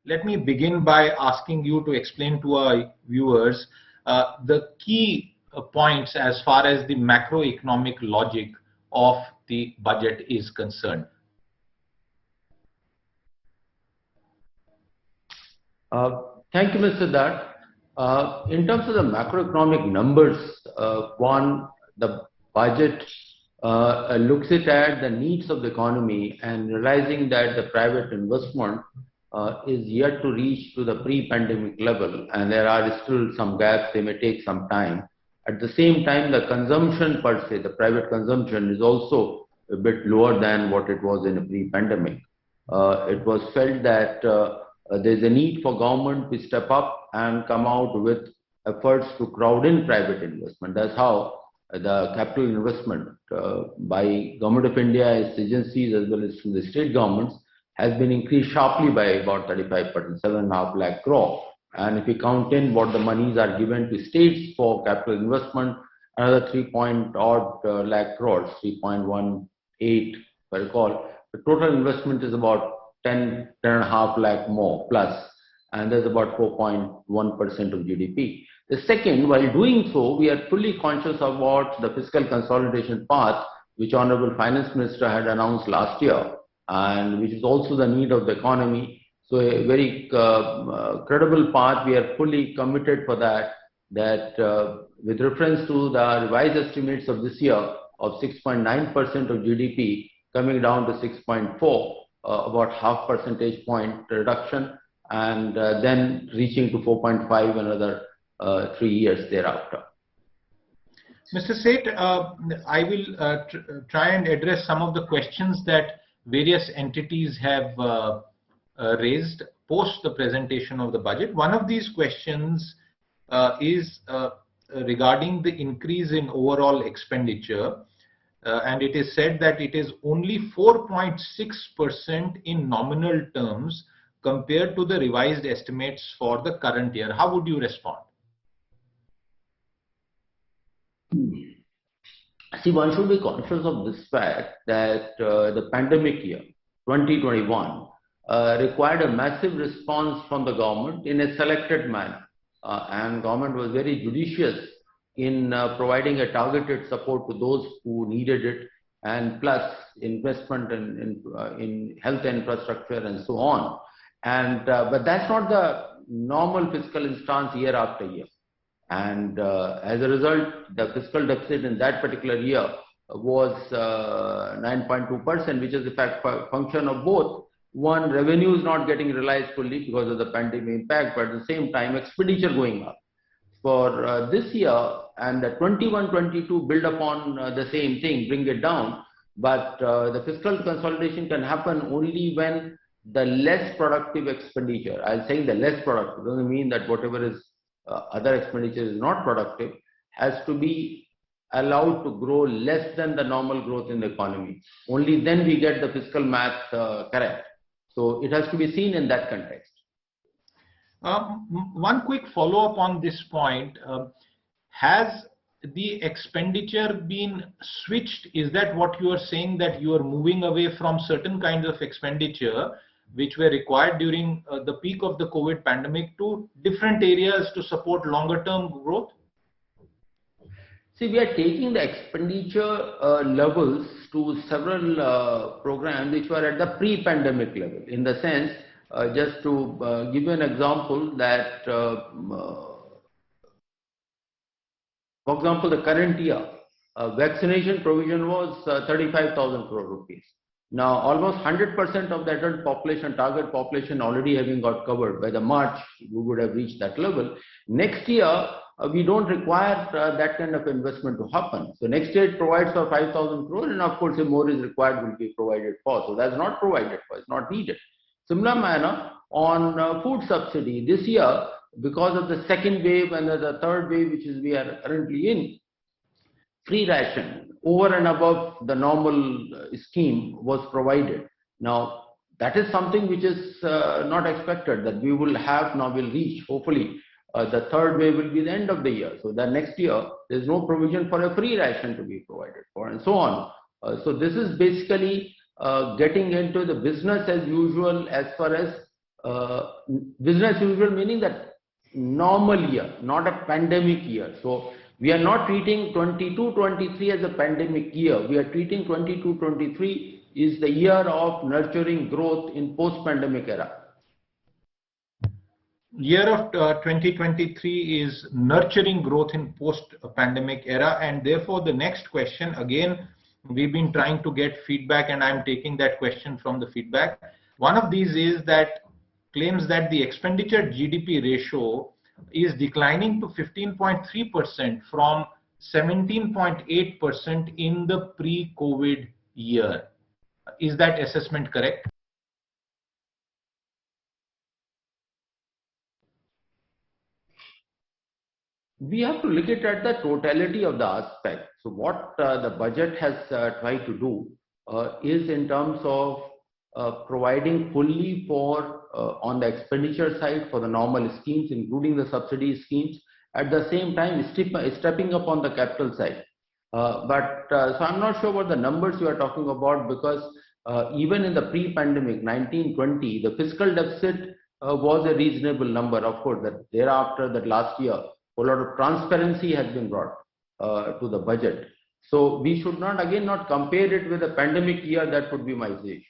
let me begin by asking you to explain to our viewers the key points as far as the macroeconomic logic of the budget is concerned. Thank you, Mr. Dutt. In terms of the macroeconomic numbers, one, the budget looks at the needs of the economy and realizing that the private investment is yet to reach to the pre-pandemic level, and there are still some gaps. They may take some time. At the same time, the consumption per se, the private consumption, is also a bit lower than what it was in a pre-pandemic. It was felt that there's a need for government to step up and come out with efforts to crowd in private investment. That's how the capital investment by Government of India, its agencies, as well as to the state governments, has been increased sharply by about 35%, 7.5 lakh crore. And if we count in what the monies are given to states for capital investment, another 3.odd lakh crores, 3.18, if I recall, the total investment is about 10.5 lakh more plus, and there's about 4.1% of GDP. The second, while doing so, we are fully conscious about the fiscal consolidation path, which Honorable Finance Minister had announced last year, and which is also the need of the economy. So a very credible path. We are fully committed for that, with reference to the revised estimates of this year of 6.9% of GDP coming down to 6.4, about half percentage point reduction, and then reaching to 4.5 another 3 years thereafter. Mr. Seth, I will try and address some of the questions that various entities have raised post the presentation of the budget. One of these questions is regarding the increase in overall expenditure, and it is said that it is only 4.6% in nominal terms compared to the revised estimates for the current year. How would you respond? See, one should be conscious of this fact that the pandemic year, 2021, required a massive response from the government in a selected manner. And government was very judicious in providing a targeted support to those who needed it, and plus investment in health infrastructure and so on. And but that's not the normal fiscal stance year after year. And as a result, the fiscal deficit in that particular year was 9.2%, which is the fact function of both. One, revenue is not getting realized fully because of the pandemic impact, but at the same time, expenditure going up. For this year and the 21-22 build upon the same thing, bring it down. But the fiscal consolidation can happen only when the less productive expenditure, I'm saying the less productive, doesn't mean that whatever is other expenditure is not productive, has to be allowed to grow less than the normal growth in the economy. Only then we get the fiscal math correct. So it has to be seen in that context. One quick follow-up on this point. Has the expenditure been switched? Is that what you are saying, that you are moving away from certain kinds of expenditure which were required during the peak of the COVID pandemic to different areas to support longer term growth? See, we are taking the expenditure levels to several programs which were at the pre-pandemic level. In the sense, just to give you an example, that for example, the current year vaccination provision was 35,000 crore rupees. Now, almost 100% of the adult population, target population, already having got covered. By the March, we would have reached that level. Next year, we don't require that kind of investment to happen. So next year it provides for 5,000 crore, and of course, if more is required, will be provided for. So that's not provided for, it's not needed. Similar manner on food subsidy. This year, because of the second wave and the third wave, which is we are currently in, free ration over and above the normal scheme was provided. Now, that is something which is not expected, that we will have, now will reach, hopefully, the third wave will be the end of the year. So the next year, there is no provision for a free ration to be provided for, and so on. So this is basically getting into the business as usual as far as business as usual, meaning that normal year, not a pandemic year. So we are not treating 22-23 as a pandemic year. We are treating 22-23 is the year of nurturing growth in post-pandemic era. Year of 2023 is nurturing growth in post-pandemic era, and therefore the next question, again, we've been trying to get feedback, and I'm taking that question from the feedback. One of these is that claims that the expenditure GDP ratio is declining to 15.3% from 17.8% in the pre-COVID year. Is that assessment correct? We have to look at the totality of the aspect. So what the budget has tried to do is in terms of providing fully for on the expenditure side for the normal schemes, including the subsidy schemes, at the same time stepping up on the capital side. So I'm not sure what the numbers you are talking about, because even in the pre-pandemic 19-20, the fiscal deficit was a reasonable number. Of course, that thereafter, that last year, a lot of transparency has been brought to the budget. So we should not compare it with a pandemic year. That would be my suggestion.